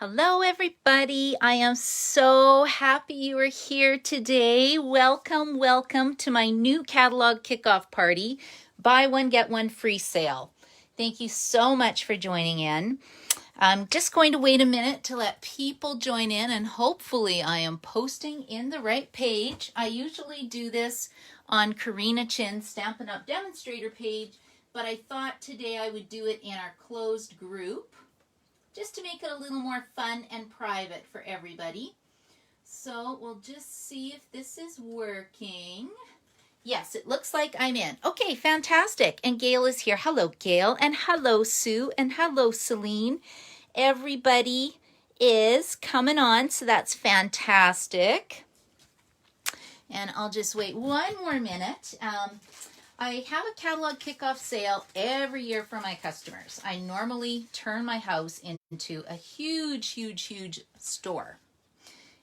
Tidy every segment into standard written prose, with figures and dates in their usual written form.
Hello everybody, I am so happy you are here today. Welcome, welcome to my new catalog kickoff party, buy one get one free sale. Thank you so much for joining in. I'm just going to wait a minute to let people join in, and hopefully I am posting in the right page. I usually do this on Karina Chin's Stampin' Up! Demonstrator page, but I thought today I would do it in our closed group, just to make it a little more fun and private for everybody. So we'll just see if this is working. Yes, it looks like I'm in. Okay, fantastic. And Gail is here. Hello, Gail. And hello, Sue. And hello, Celine. Everybody is coming on, so that's fantastic. And I'll just wait one more minute. I have a catalog kickoff sale every year for my customers. I normally turn my house into a huge store.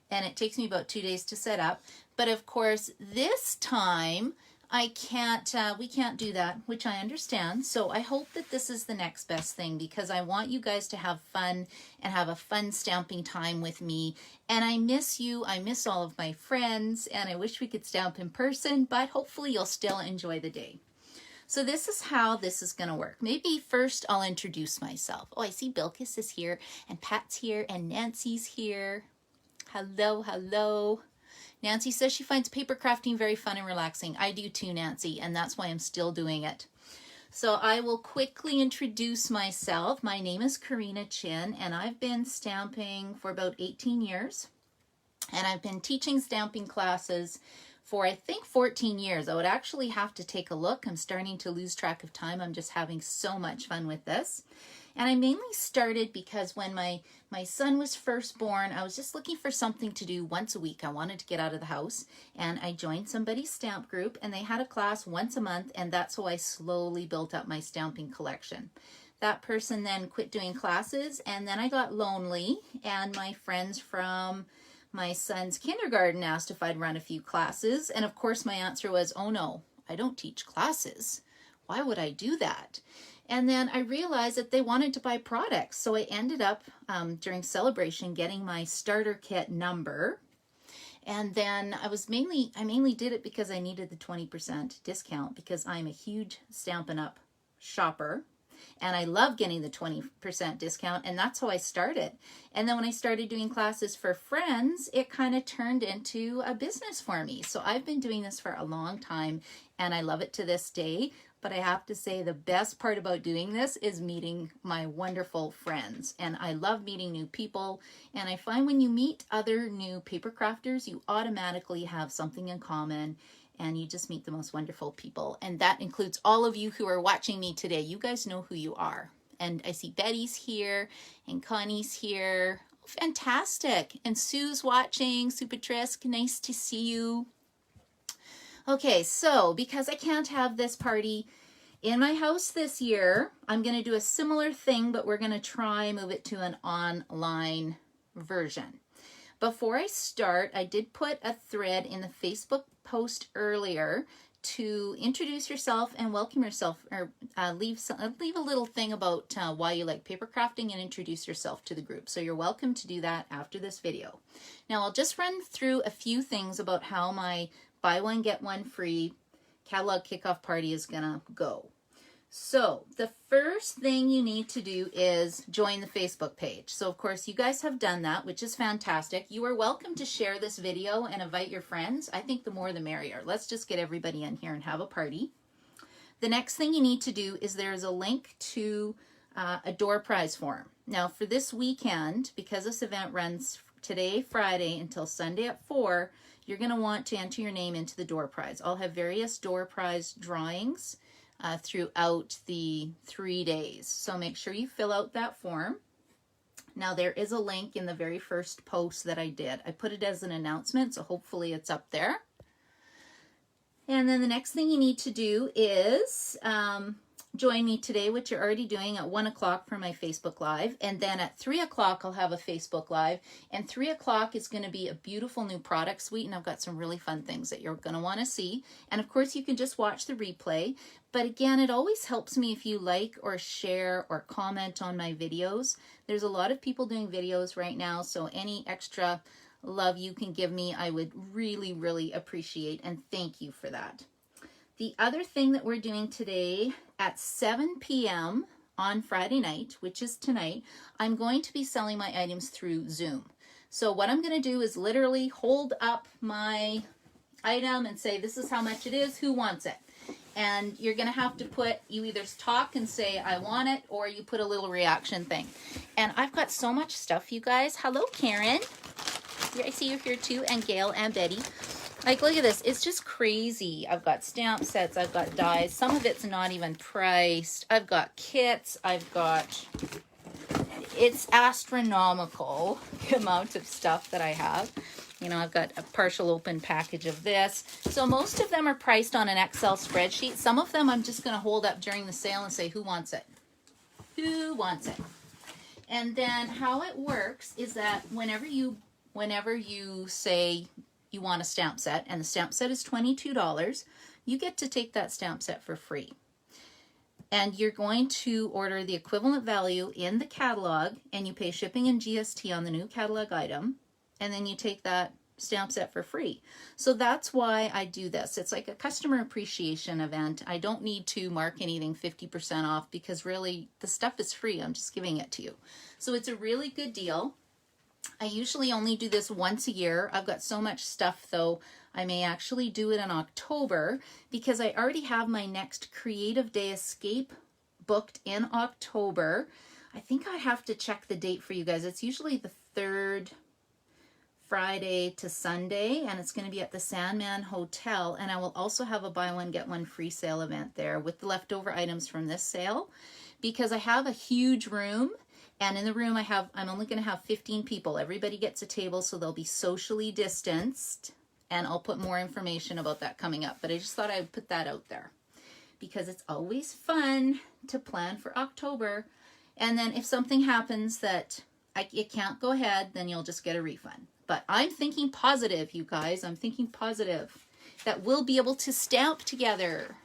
And it takes me about 2 days to set up. But of course, this time we can't do that, which I understand. So I hope that this is the next best thing, because I want you guys to have fun and have a fun stamping time with me. And I miss you. I miss all of my friends, and I wish we could stamp in person, but hopefully you'll still enjoy the day. So this is how this is going to work. Maybe first I'll introduce myself. Oh, I see Bilkis is here, and Pat's here, and Nancy's here. Hello, hello. Nancy says she finds paper crafting very fun and relaxing. I do too, Nancy, and that's why I'm still doing it. So I will quickly introduce myself. My name is Karina Chin, and I've been stamping for about 18 years. And I've been teaching stamping classes for, I think, 14 years. I would actually have to take a look. I'm starting to lose track of time. I'm just having so much fun with this. And I mainly started because when my son was first born, I was just looking for something to do once a week. I wanted to get out of the house, and I joined somebody's stamp group, and they had a class once a month, and that's how I slowly built up my stamping collection. That person then quit doing classes, and then I got lonely, and my friends from my son's kindergarten asked if I'd run a few classes, and of course my answer was, oh no, I don't teach classes. Why would I do that? And then I realized that they wanted to buy products. So I ended up during celebration getting my starter kit number. And then I mainly did it because I needed the 20% discount, because I'm a huge Stampin' Up! Shopper. And I love getting the 20% discount, and that's how I started. And then when I started doing classes for friends, it kind of turned into a business for me. So I've been doing this for a long time, and I love it to this day. But I have to say the best part about doing this is meeting my wonderful friends. And I love meeting new people. And I find when you meet other new paper crafters, you automatically have something in common, and you just meet the most wonderful people. And that includes all of you who are watching me today. You guys know who you are. And I see Betty's here, and Connie's here. Oh, fantastic. And Sue's watching. Sue Patrisk, nice to see you. Okay, so because I can't have this party in my house this year, I'm going to do a similar thing, but we're going to try move it to an online version. Before I start, I did put a thread in the Facebook post earlier to introduce yourself and welcome yourself, or leave a little thing about why you like paper crafting and introduce yourself to the group. So you're welcome to do that after this video. Now I'll just run through a few things about how my buy one get one free catalog kickoff party is gonna go. So the first thing you need to do is join the Facebook page. So of course you guys have done that, which is fantastic. You are welcome to share this video and invite your friends. I think the more the merrier. Let's just get everybody in here and have a party. The next thing you need to do is there's a link to a door prize form. Now for this weekend, because this event runs today, Friday, until Sunday at 4, you're going to want to enter your name into the door prize. I'll have various door prize drawings throughout the 3 days. So make sure you fill out that form. Now there is a link in the very first post that I did. I put it as an announcement, so hopefully it's up there. And then the next thing you need to do is join me today, which you're already doing at 1 o'clock for my Facebook Live. And then at 3 o'clock, I'll have a Facebook Live. And 3 o'clock is going to be a beautiful new product suite. And I've got some really fun things that you're going to want to see. And of course, you can just watch the replay. But again, it always helps me if you like or share or comment on my videos. There's a lot of people doing videos right now. So any extra love you can give me, I would really, really appreciate. And thank you for that. The other thing that we're doing today at 7 p.m. on Friday night, which is tonight, I'm going to be selling my items through Zoom. So what I'm going to do is literally hold up my item and say, this is how much it is, who wants it? And you're going to have to put, you either talk and say, I want it, or you put a little reaction thing. And I've got so much stuff, you guys. Hello, Karen. I see you here too, and Gail and Betty. Like, look at this. It's just crazy. I've got stamp sets. I've got dies. Some of it's not even priced. I've got kits. I've got... It's astronomical, the amount of stuff that I have. You know, I've got a partial open package of this. So most of them are priced on an Excel spreadsheet. Some of them I'm just going to hold up during the sale and say, who wants it? Who wants it? And then how it works is that whenever you say you want a stamp set, and the stamp set is $22, you get to take that stamp set for free. And you're going to order the equivalent value in the catalog, and you pay shipping and GST on the new catalog item, and then you take that stamp set for free. So that's why I do this. It's like a customer appreciation event. I don't need to mark anything 50% off because really the stuff is free. I'm just giving it to you. So it's a really good deal. I usually only do this once a year. I've got so much stuff though, I may actually do it in October because I already have my next Creative Day Escape booked in October. I think I have to check the date for you guys. It's usually the third Friday to Sunday, and it's going to be at the Sandman Hotel. And I will also have a buy one, get one free sale event there with the leftover items from this sale because I have a huge room. And in the room I'm only going to have 15 people. Everybody gets a table, so they'll be socially distanced. And I'll put more information about that coming up. But I just thought I would put that out there because it's always fun to plan for October. And then if something happens that it can't go ahead, then you'll just get a refund. But I'm thinking positive, you guys. I'm thinking positive that we'll be able to stamp together.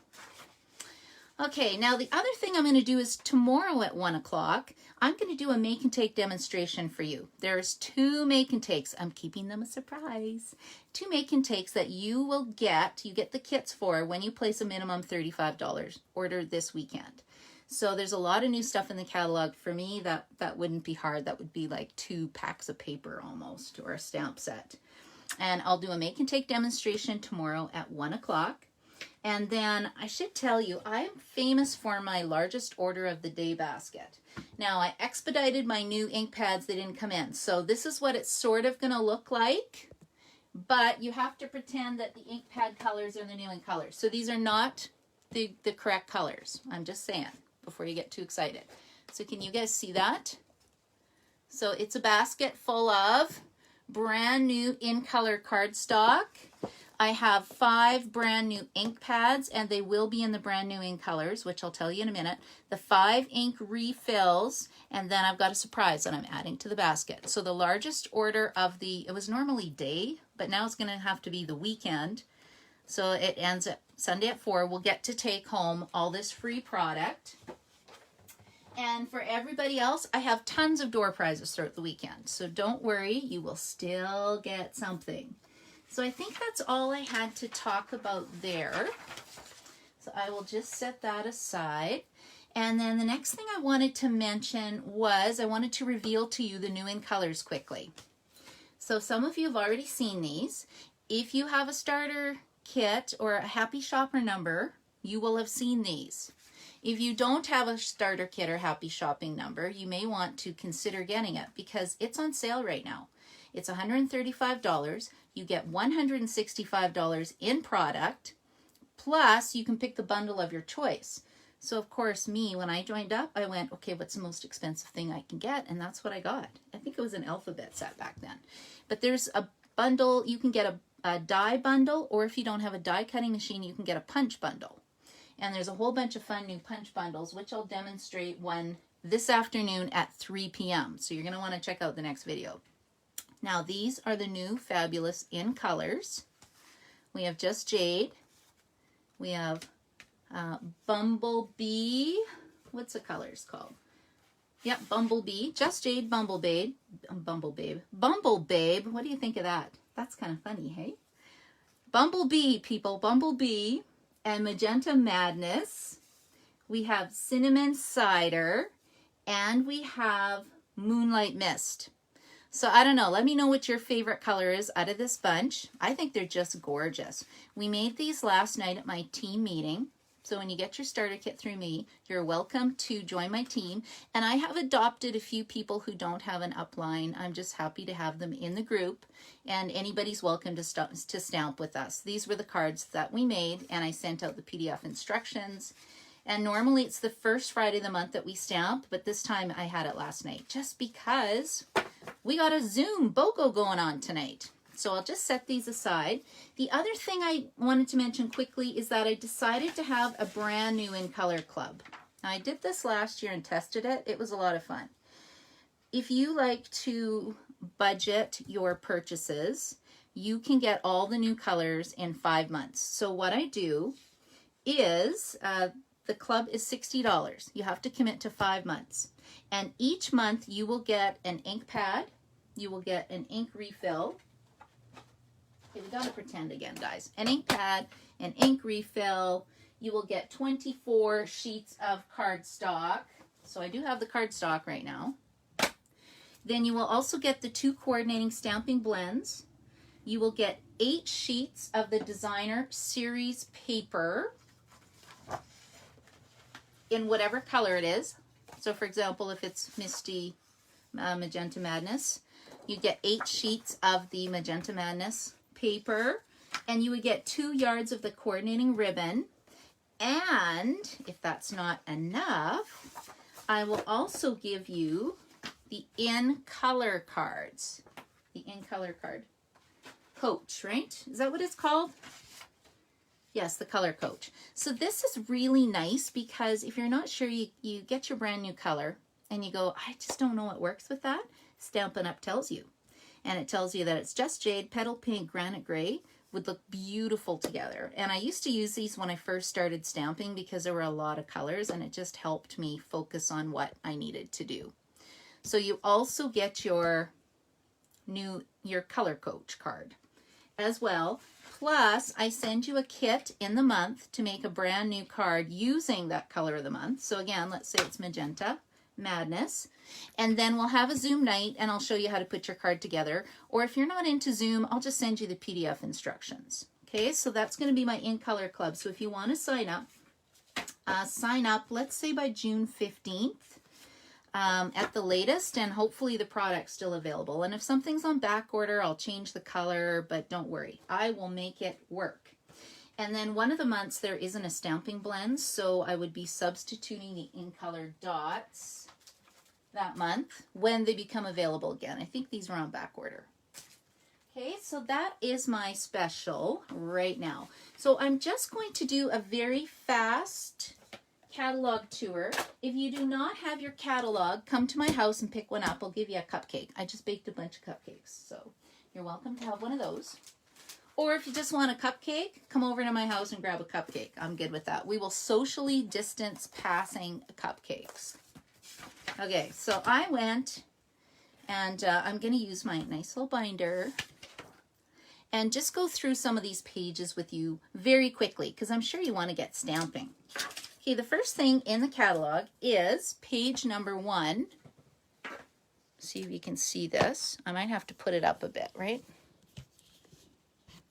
Okay, now the other thing I'm going to do is tomorrow at 1 o'clock, I'm going to do a make and take demonstration for you. There's 2 make and takes. I'm keeping them a surprise. 2 make and takes that you get the kits for when you place a minimum $35 order this weekend. So there's a lot of new stuff in the catalog. For me, that wouldn't be hard. That would be like 2 packs of paper almost, or a stamp set. And I'll do a make and take demonstration tomorrow at 1 o'clock. And then I should tell you, I'm famous for my largest order of the day basket. Now I expedited my new ink pads. They didn't come in. So this is what it's sort of going to look like. But you have to pretend that the ink pad colors are the new ink colors. So these are not the correct colors. I'm just saying before you get too excited. So can you guys see that? So it's a basket full of brand new in color cardstock. I have 5 brand new ink pads, and they will be in the brand new ink colors, which I'll tell you in a minute. The 5 ink refills, and then I've got a surprise that I'm adding to the basket. So the largest order of it was normally day, but now it's going to have to be the weekend. So it ends at Sunday at 4. We'll get to take home all this free product. And for everybody else, I have tons of door prizes throughout the weekend. So don't worry, you will still get something. So I think that's all I had to talk about there. So I will just set that aside. And then the next thing I wanted to mention was I wanted to reveal to you the new in colors quickly. So some of you have already seen these. If you have a starter kit or a Happy Shopper number, you will have seen these. If you don't have a starter kit or Happy Shopping number, you may want to consider getting it because it's on sale right now. It's $135. You get $165 in product, plus you can pick the bundle of your choice. So of course, when I joined up, I went, okay, what's the most expensive thing I can get? And that's what I got. I think it was an alphabet set back then. But there's a bundle, you can get a die bundle, or if you don't have a die cutting machine, you can get a punch bundle. And there's a whole bunch of fun new punch bundles, which I'll demonstrate one this afternoon at 3 p.m. So you're going to want to check out the next video. Now these are the new fabulous in colors. We have Just Jade. We have Bumblebee. What's the colors called? Yep, Bumblebee. Just Jade, Bumblebabe. Bumblebabe. What do you think of that? That's kind of funny, hey? Bumblebee, people. Bumblebee. And Magenta Madness. We have Cinnamon Cider. And we have Moonlight Mist. So I don't know. Let me know what your favorite color is out of this bunch. I think they're just gorgeous. We made these last night at my team meeting. So when you get your starter kit through me, you're welcome to join my team. And I have adopted a few people who don't have an upline. I'm just happy to have them in the group. And anybody's welcome to stamp with us. These were the cards that we made, and I sent out the PDF instructions. And normally it's the first Friday of the month that we stamp, but this time I had it last night just because we got a Zoom BOGO going on tonight. So I'll just set these aside. The other thing I wanted to mention quickly is that I decided to have a brand new in color club. Now I did this last year and tested it. It was a lot of fun. If you like to budget your purchases, you can get all the new colors in 5 months. So what I do is the club is $60. You have to commit to 5 months. And each month you will get an ink pad. You will get an ink refill. Okay, we gotta pretend again, guys. An ink pad, an ink refill. You will get 24 sheets of cardstock. So I do have the cardstock right now. Then you will also get the 2 coordinating stamping blends. You will get 8 sheets of the designer series paper in whatever color it is. So for example, if it's Misty Magenta Madness, you get 8 sheets of the Magenta Madness paper, and you would get 2 yards of the coordinating ribbon. And if that's not enough, I will also give you the in color cards. The in color card. Coach, right? Is that what it's called? Yes, the color coach. So this is really nice because if you're not sure, you get your brand new color and you go, I just don't know what works with that. Stampin' Up tells you. And it tells you that it's Just Jade, Petal Pink, Granite Gray would look beautiful together. And I used to use these when I first started stamping because there were a lot of colors and it just helped me focus on what I needed to do. So you also get your color coach card as well. Plus, I send you a kit in the month to make a brand new card using that color of the month. So again, let's say it's Magenta Madness. And then we'll have a Zoom night and I'll show you how to put your card together. Or if you're not into Zoom, I'll just send you the PDF instructions. Okay, so that's going to be my in color club. So if you want to sign up, let's say by June 15th. At the latest, and hopefully the product's still available. And if something's on back order, I'll change the color, but don't worry, I will make it work. And then one of the months there isn't a stamping blend, so I would be substituting the in color dots that month when they become available again. I think these are on back order. Okay, so that is my special right now. So I'm just going to do a very fast catalog tour. If you do not have your catalog, come to my house and pick one up. I'll give you a cupcake. I just baked a bunch of cupcakes, so you're welcome to have one of those. Or if you just want a cupcake, come over to my house and grab a cupcake. I'm good with that. We will socially distance passing cupcakes. Okay, so I went and I'm going to use my nice little binder and just go through some of these pages with you very quickly because I'm sure you want to get stamping. Okay, the first thing in the catalog is page number 1. See if you can see this. I might have to put it up a bit, right?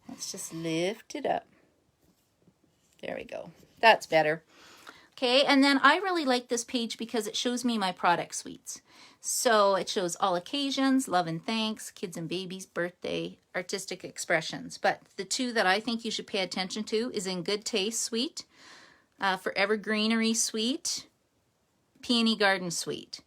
Let's just lift it up. There we go. That's better. Okay, and then I really like this page because it shows me my product suites. So it shows all occasions, love and thanks, kids and babies, birthday, artistic expressions. But the 2 that I think you should pay attention to is in Good Taste Suite, Forever Greenery Suite, Peony Garden Suite.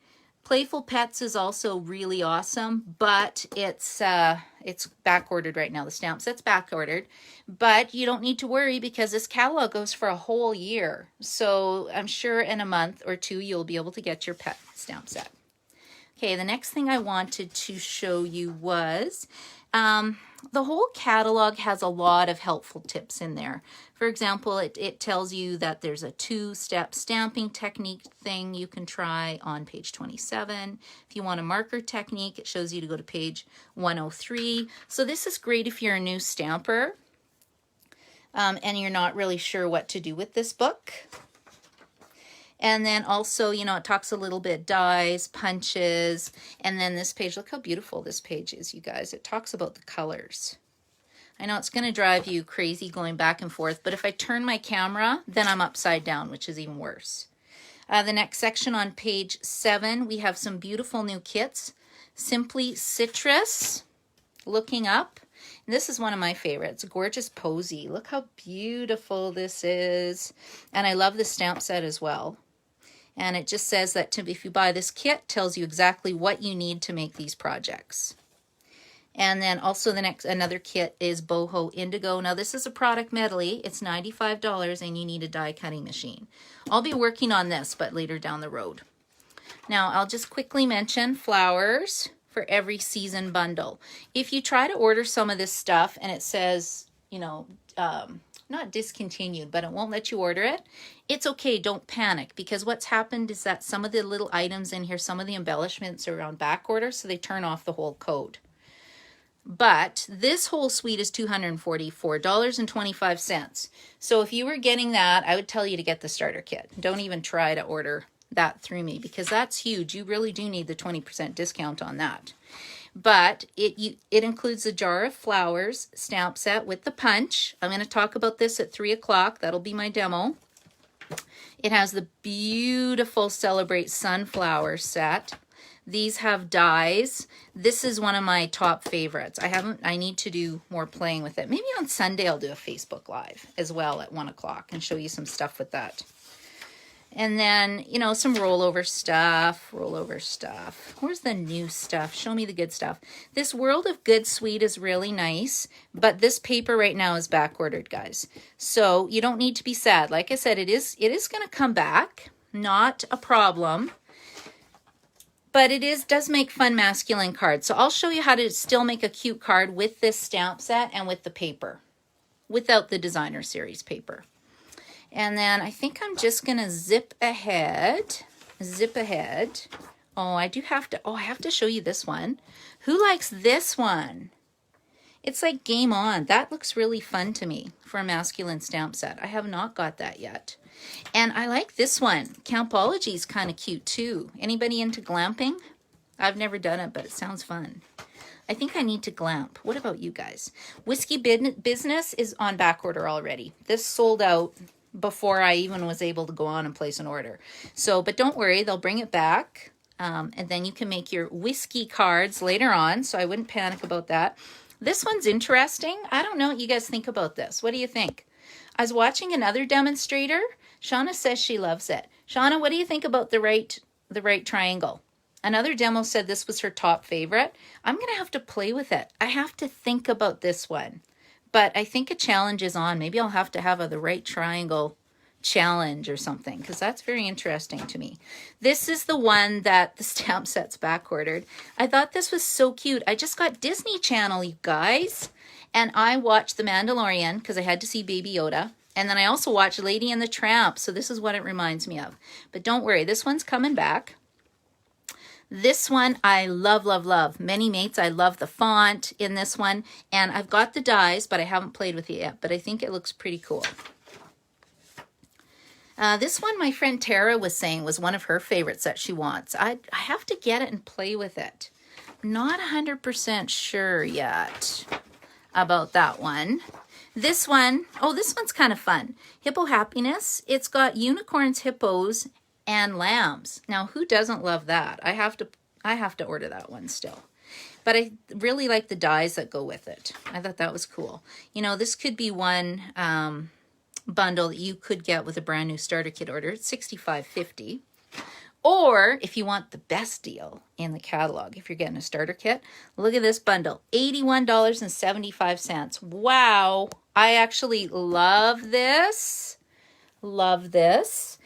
Playful Pets is also really awesome, but it's back ordered right now. The stamp set's back ordered, but you don't need to worry because this catalog goes for a whole year. So I'm sure in a month or two you'll be able to get your pet stamp set. Okay, the next thing I wanted to show you was the whole catalog has a lot of helpful tips in there. For example, it tells you that there's a 2-step stamping technique thing you can try on page 27. If you want a marker technique, it shows you to go to page 103. So this is great if you're a new stamper and you're not really sure what to do with this book. And then also, you know, it talks a little bit dies, punches, and then this page, look how beautiful this page is, you guys. It talks about the colors. I know it's going to drive you crazy going back and forth, but if I turn my camera, then I'm upside down, which is even worse. The next section on page 7, we have some beautiful new kits. Simply Citrus, Looking Up. And this is one of my favorites, Gorgeous Posy. Look how beautiful this is. And I love the stamp set as well. And it just says that if you buy this kit, tells you exactly what you need to make these projects. And then also another kit is Boho Indigo. Now this is a product medley. It's $95 and you need a die cutting machine. I'll be working on this, but later down the road. Now I'll just quickly mention flowers for every season bundle. If you try to order some of this stuff and it says, you know, not discontinued, but it won't let you order it, it's okay, don't panic, because what's happened is that some of the little items in here, some of the embellishments are on back order, so they turn off the whole code. But this whole suite is $244.25. So if you were getting that, I would tell you to get the starter kit. Don't even try to order that through me because that's huge. You really do need the 20% discount on that. But it includes a jar of flowers stamp set with the punch. I'm going to talk about this at 3 o'clock. That'll be my demo. It has the beautiful Celebrate Sunflower set. These have dies. This is one of my top favorites. I need to do more playing with it. Maybe on Sunday I'll do a Facebook Live as well at 1 o'clock and show you some stuff with that. And then, you know, some rollover stuff. Where's the new stuff? Show me the good stuff. This World of Good suite is really nice, but this paper right now is back ordered, guys. So you don't need to be sad. Like I said, it is going to come back. Not a problem. But it does make fun masculine cards. So I'll show you how to still make a cute card with this stamp set and with the paper, without the designer series paper. And then I think I'm just going to zip ahead. Oh, I have to show you this one. Who likes this one? It's like Game On. That looks really fun to me for a masculine stamp set. I have not got that yet. And I like this one. Campology is kind of cute too. Anybody into glamping? I've never done it, but it sounds fun. I think I need to glamp. What about you guys? Whiskey Business is on back order already. This sold out before I even was able to go on and place an order. So, but don't worry, they'll bring it back. And then you can make your whiskey cards later on. So I wouldn't panic about that. This one's interesting. I don't know what you guys think about this. What do you think? I was watching another demonstrator. Shauna says she loves it. Shauna, what do you think about the right triangle? Another demo said this was her top favorite. I'm going to have to play with it. I have to think about this one. But I think a challenge is on. Maybe I'll have to have the right triangle challenge or something, because that's very interesting to me. This is the one that the stamp set's back ordered. I thought this was so cute. I just got Disney Channel, you guys. And I watched The Mandalorian because I had to see Baby Yoda. And then I also watched Lady and the Tramp. So this is what it reminds me of. But don't worry, this one's coming back. This one I love, love, love. Many Mates, I love the font in this one. And I've got the dies, but I haven't played with it yet. But I think it looks pretty cool. This one my friend Tara was saying was one of her favorites that she wants. I have to get it and play with it. I'm not 100% sure yet about that one. This one, oh, this one's kind of fun. Hippo Happiness. It's got unicorns, hippos, and lambs. Now, who doesn't love that? I have to order that one still. But I really like the dies that go with it. I thought that was cool. You know, this could be one bundle that you could get with a brand new starter kit order. It's $65.50. Or if you want the best deal in the catalog, if you're getting a starter kit, look at this bundle, $81.75. Wow, I actually love this. Love this.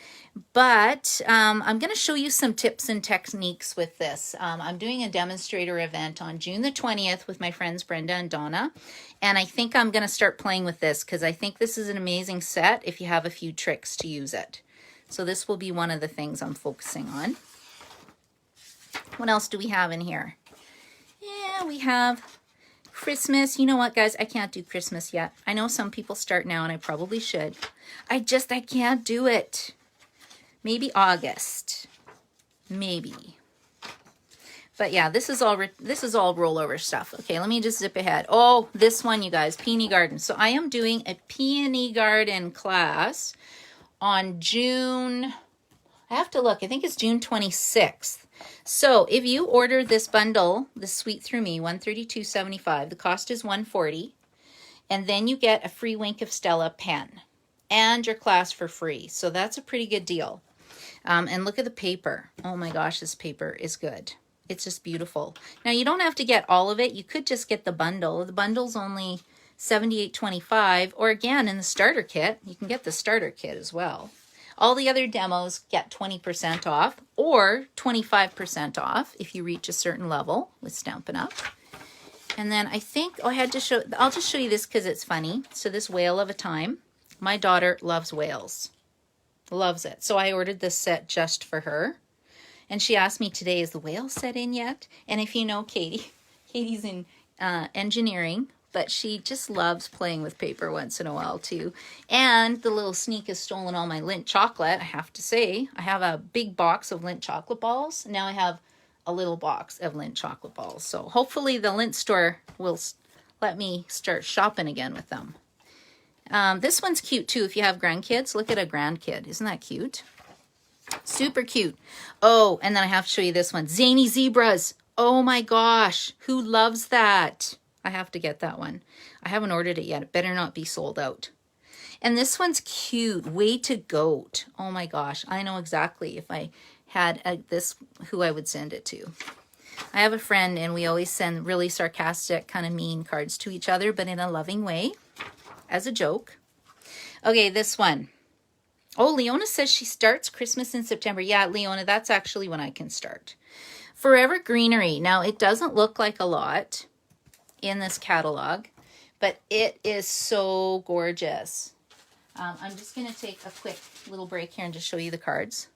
But I'm going to show you some tips and techniques with this. I'm doing a demonstrator event on June the 20th with my friends Brenda and Donna. And I think I'm going to start playing with this because I think this is an amazing set if you have a few tricks to use it. So this will be one of the things I'm focusing on. What else do we have in here? Yeah, we have Christmas. You know what, guys? I can't do Christmas yet. I know some people start now, and I probably should. I can't do it. Maybe August. Maybe. But yeah, this is all rollover stuff. Okay, let me just zip ahead. Oh, this one, you guys, Peony Garden. So I am doing a Peony Garden class on June, I have to look, I think it's June 26th. So if you order this bundle, this Sweet Through Me, $132.75, the cost is $140, and then you get a free Wink of Stella pen and your class for free. So that's a pretty good deal. And look at the paper. Oh my gosh, this paper is good. It's just beautiful. Now you don't have to get all of it. You could just get the bundle. The bundle's only $78.25, or again, in the starter kit, you can get the starter kit as well. All the other demos get 20% off or 25% off if you reach a certain level with Stampin' Up. And then I think I'll just show you this because it's funny. So this Whale of a Time, my daughter loves whales, loves it. So I ordered this set just for her. And she asked me today, is the whale set in yet? And if you know Katie, Katie's in engineering, but she just loves playing with paper once in a while too. And the little sneak has stolen all my Lindt chocolate, I have to say. I have a big box of Lindt chocolate balls. Now I have a little box of Lindt chocolate balls. So hopefully the Lindt store will let me start shopping again with them. This one's cute too if you have grandkids. Look at a grandkid. Isn't that cute? Super cute. Oh, and then I have to show you this one. Zany Zebras. Oh my gosh. Who loves that? I have to get that one. I haven't ordered it yet. It better not be sold out. And this one's cute. Way to Goat. Oh my gosh. I know exactly if I had this, who I would send it to. I have a friend and we always send really sarcastic, kind of mean cards to each other, but in a loving way, as a joke. Okay, this one. Oh, Leona says she starts Christmas in September. Yeah, Leona, that's actually when I can start. Forever Greenery. Now, it doesn't look like a lot in this catalog, but it is so gorgeous. I'm just going to take a quick little break here and just show you the cards.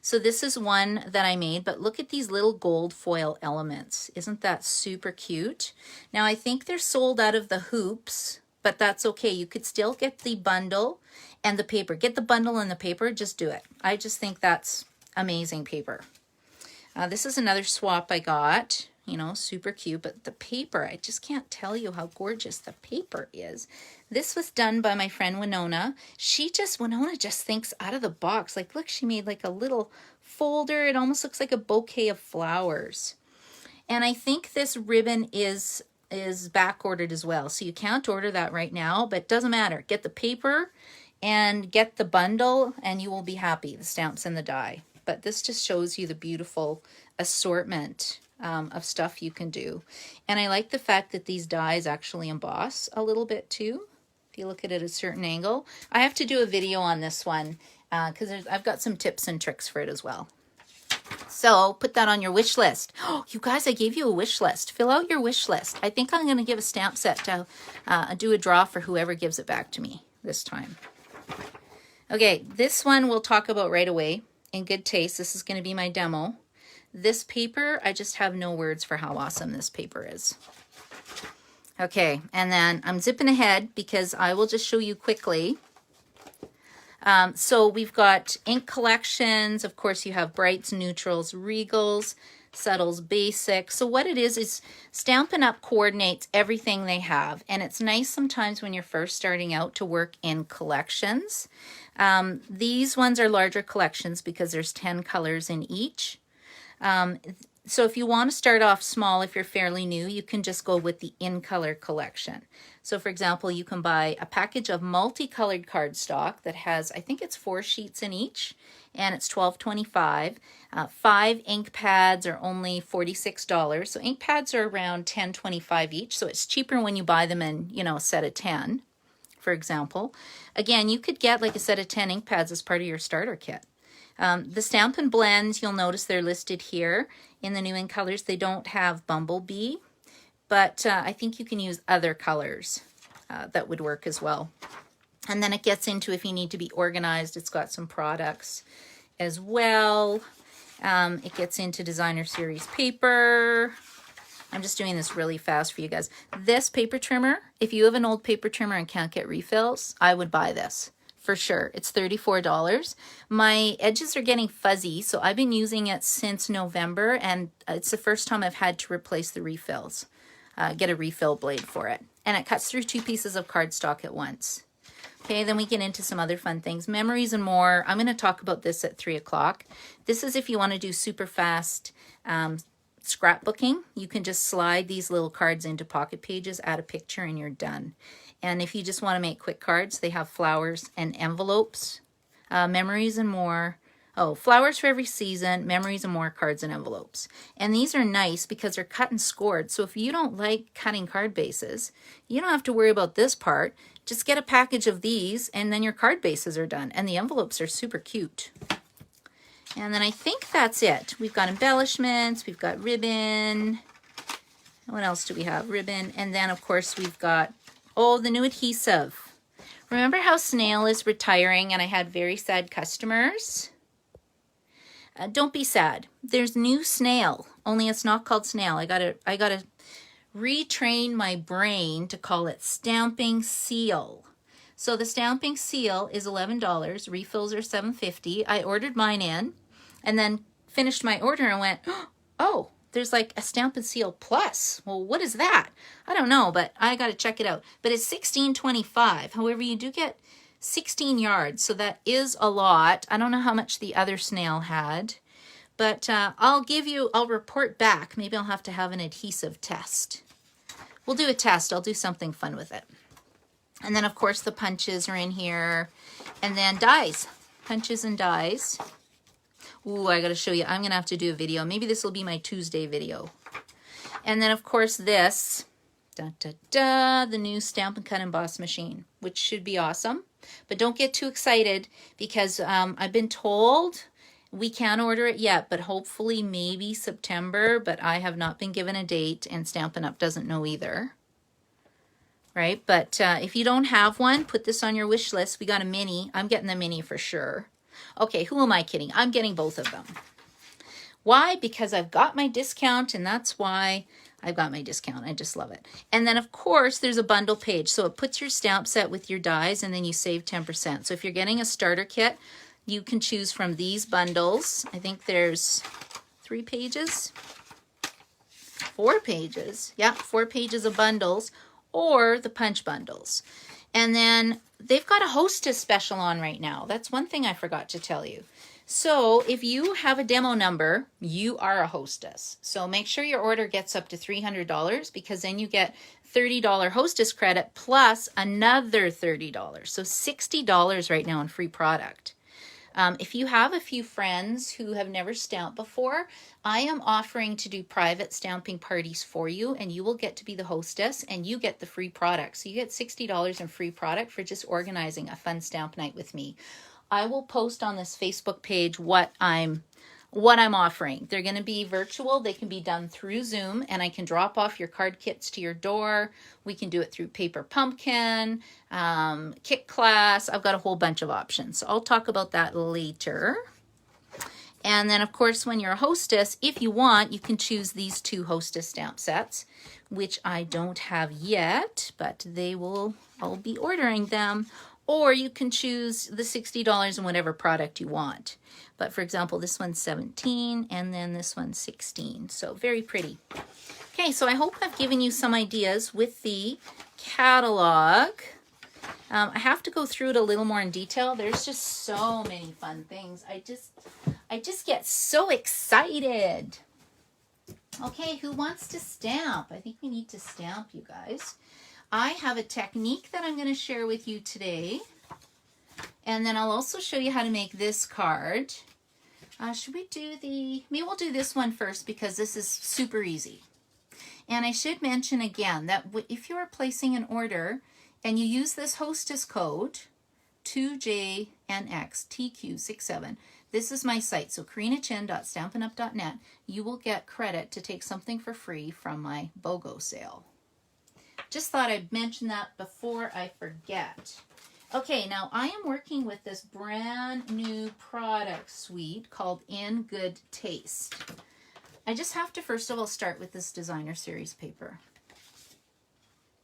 So this is one that I made, but look at these little gold foil elements. Isn't that super cute? Now, I think they're sold out of the hoops, but that's okay. You could still get the bundle and the paper. Get the bundle and the paper, just do it. I just think that's amazing paper. This is another swap I got. You know, super cute, but the paper, I just can't tell you how gorgeous the paper is. This was done by my friend Winona. Winona just thinks out of the box. Like, look, she made like a little folder. It almost looks like a bouquet of flowers. And I think this ribbon is back ordered as well. So you can't order that right now, but it doesn't matter. Get the paper and get the bundle and you will be happy, the stamps and the die. But this just shows you the beautiful assortment of stuff you can do. And I like the fact that these dies actually emboss a little bit too. If you look at it at a certain angle. I have to do a video on this one because I've got some tips and tricks for it as well. So put that on your wish list. Oh, you guys, I gave you a wish list. Fill out your wish list. I think I'm going to give a stamp set to do a draw for whoever gives it back to me this time. Okay, this one we'll talk about right away. In good taste, this is going to be my demo. This paper, I just have no words for how awesome this paper is. Okay, and then I'm zipping ahead because I will just show you quickly. So we've got ink collections. Of course, you have brights, neutrals, regals, subtles, basics. So what it is Stampin' Up! Coordinates everything they have. And it's nice sometimes when you're first starting out to work in collections. These ones are larger collections because there's 10 colors in each. So if you want to start off small, if you're fairly new, you can just go with the in-color collection. So for example, you can buy a package of multicolored cardstock that has, I think it's 4 sheets in each, and it's $12.25. 5 ink pads are only $46. So ink pads are around $10.25 each. So it's cheaper when you buy them in, you know, a set of 10, for example. Again, you could get like a set of 10 ink pads as part of your starter kit. The Stampin' blends, you'll notice they're listed here in the new ink colors. They don't have Bumblebee, but I think you can use other colors that would work as well. And then it gets into if you need to be organized. It's got some products as well. It gets into designer series paper. I'm just doing this really fast for you guys. This paper trimmer, if you have an old paper trimmer and can't get refills, I would buy this for sure. It's $34. My edges are getting fuzzy, so I've been using it since November, and it's the first time I've had to replace the refills. Get a refill blade for it. And it cuts through 2 pieces of cardstock at once. Okay, then we get into some other fun things. Memories and more. I'm going to talk about this at 3 o'clock. This is if you want to do super fast scrapbooking. You can just slide these little cards into pocket pages, add a picture, and you're done. And if you just want to make quick cards, they have flowers and envelopes, memories and more. Oh, flowers for every season, memories and more, cards and envelopes. And these are nice because they're cut and scored. So if you don't like cutting card bases, you don't have to worry about this part. Just get a package of these and then your card bases are done. And the envelopes are super cute. And then I think that's it. We've got embellishments, we've got ribbon. What else do we have? Ribbon. And then of course we've got, oh, the new adhesive. Remember how Snail is retiring and I had very sad customers? Don't be sad. There's new Snail, only it's not called Snail. I gotta retrain my brain to call it Stamping Seal. So the Stamping Seal is $11. Refills are $7.50. I ordered mine in and then finished my order and went, oh, there's like a Stampin' Seal Plus. Well, what is that? I don't know, but I got to check it out. But it's $16.25. However, you do get 16 yards, so that is a lot. I don't know how much the other Snail had, but I'll report back. Maybe I'll have to have an adhesive test. We'll do a test. I'll do something fun with it. And then, of course, the punches are in here. And then dies. Punches and dies. Ooh, I got to show you. I'm going to have to do a video. Maybe this will be my Tuesday video. And then, of course, this. The new Stampin' Cut Emboss machine, which should be awesome. But don't get too excited because I've been told we can't order it yet, but hopefully maybe September. But I have not been given a date, and Stampin' Up! Doesn't know either. Right? But if you don't have one, put this on your wish list. We got a mini. I'm getting the mini for sure. Okay, who am I kidding? I'm getting both of them. Why? Because I've got my discount, and that's why I've got my discount. I just love it. And then, of course, there's a bundle page. So it puts your stamp set with your dies, and then you save 10%. So if you're getting a starter kit, you can choose from these bundles. I think there's 3 pages, 4 pages. Yeah, 4 pages of bundles, or the punch bundles. And then they've got a hostess special on right now. That's one thing I forgot to tell you. So if you have a demo number, you are a hostess. So make sure your order gets up to $300 because then you get $30 hostess credit plus another $30. So $60 right now in free product. If you have a few friends who have never stamped before, I am offering to do private stamping parties for you, and you will get to be the hostess and you get the free product. So you get $60 in free product for just organizing a fun stamp night with me. I will post on this Facebook page what I'm offering. They're going to be virtual. They can be done through Zoom, and I can drop off your card kits to your door. We can do it through Paper Pumpkin, Kit Class. I've got a whole bunch of options. So I'll talk about that later. And then, of course, when you're a hostess, if you want, you can choose these 2 hostess stamp sets, which I don't have yet, but I'll be ordering them. Or you can choose the $60 in whatever product you want. But for example, this one's $17 and then this one's $16. So very pretty. Okay, so I hope I've given you some ideas with the catalog. I have to go through it a little more in detail. There's just so many fun things. I just get so excited. Okay, who wants to stamp? I think we need to stamp, you guys. I have a technique that I'm going to share with you today. And then I'll also show you how to make this card. Should we do maybe we'll do this one first because this is super easy. And I should mention again that if you are placing an order and you use this hostess code, 2JNXTQ67, this is my site, so karinachin.stampinup.net, you will get credit to take something for free from my BOGO sale. Just thought I'd mention that before I forget. Okay, now I am working with this brand new product suite called In Good Taste. I just have to first of all start with this designer series paper.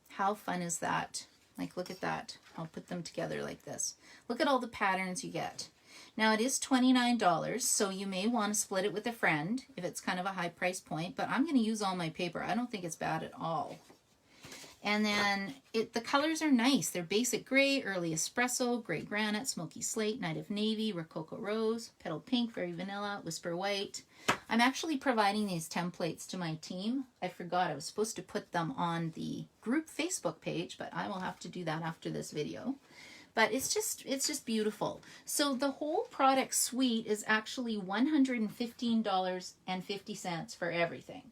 How fun is that? Like, look at that. I'll put them together like this. Look at all the patterns you get. Now it is $29, so you may want to split it with a friend if it's kind of a high price point, but I'm going to use all my paper. I don't think it's bad at all. And then the colors are nice. They're basic gray, early espresso, gray granite, smoky slate, night of navy, rococo rose, petal pink, very vanilla, whisper white. I'm actually providing these templates to my team. I forgot I was supposed to put them on the group Facebook page, but I will have to do that after this video. But it's just beautiful. So the whole product suite is actually $115.50 for everything.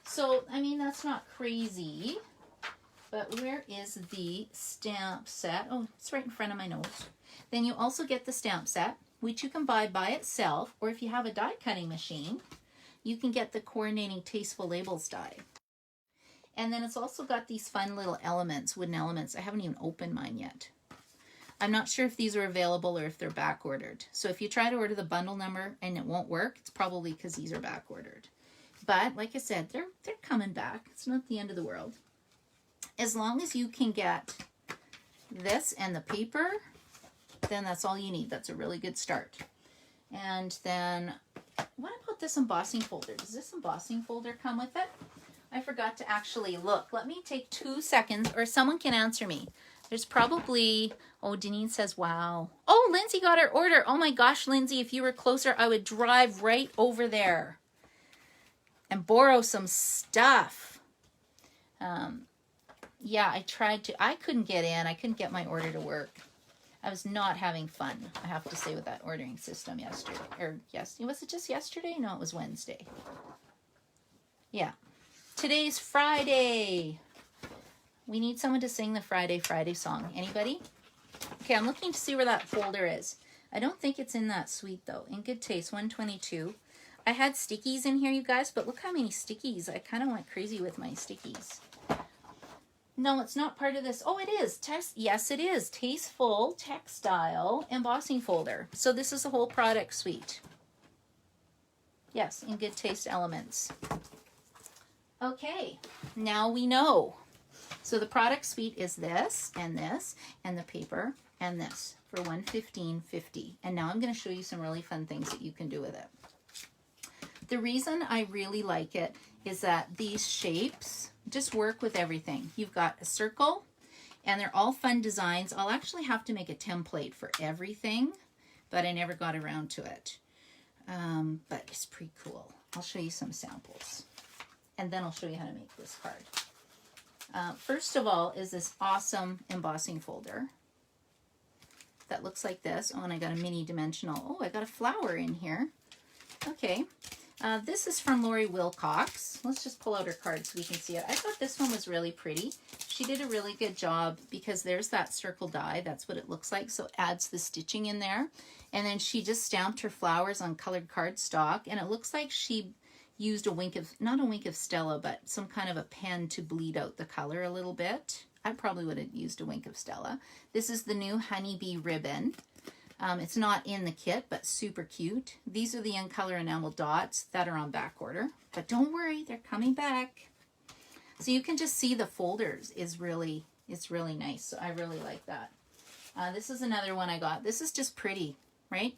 So, I mean, that's not crazy, but where is the stamp set? Oh, it's right in front of my nose. Then you also get the stamp set, which you can buy by itself, or if you have a die cutting machine, you can get the coordinating Tasteful labels die. And then it's also got these fun little elements, wooden elements. I haven't even opened mine yet. I'm not sure if these are available or if they're back ordered. So if you try to order the bundle number and it won't work, it's probably because these are back ordered. But like I said, they're coming back. It's not the end of the world. As long as you can get this and the paper, then that's all you need. That's a really good start. And then, what about this embossing folder? Does this embossing folder come with it? I forgot to actually look. Let me take 2 seconds, or someone can answer me. There's probably, oh, Denise says, wow. Oh, Lindsay got her order. Oh my gosh, Lindsay, if you were closer, I would drive right over there and borrow some stuff. Yeah, I tried to. I couldn't get in. I couldn't get my order to work. I was not having fun, I have to say, with that ordering system yesterday. Or yes, was it just yesterday? No, it was Wednesday. Yeah. Today's Friday. We need someone to sing the Friday song. Anybody? Okay, I'm looking to see where that folder is. I don't think it's in that suite though. In Good Taste, 122. I had stickies in here, you guys, but look how many stickies. I kind of went crazy with my stickies. No, it's not part of this. Oh, it is. Yes, it is. Tasteful Textile Embossing Folder. So this is the whole product suite. Yes, In Good Taste elements. Okay, now we know. So the product suite is this, and the paper, and this for $115.50. And now I'm going to show you some really fun things that you can do with it. The reason I really like it is that these shapes just work with everything. You've got a circle, and they're all fun designs. I'll actually have to make a template for everything, but I never got around to it. But it's pretty cool. I'll show you some samples, and then I'll show you how to make this card. First of all is this awesome embossing folder that looks like this. Oh, and I got a mini dimensional. Oh, I got a flower in here. Okay. This is from Lori Wilcox. Let's just pull out her card so we can see it. I thought this one was really pretty. She did a really good job because there's that circle die. That's what it looks like. So it adds the stitching in there. And then she just stamped her flowers on colored cardstock. And it looks like she used a wink of, not a wink of Stella, but some kind of a pen to bleed out the color a little bit. I probably would have used a wink of Stella. This is the new Honeybee ribbon. It's not in the kit, but super cute. These are the in color enamel dots that are on back order, but don't worry, they're coming back. So you can just see the folders it's really nice. So I really like that. This is another one I got. This is just pretty, right?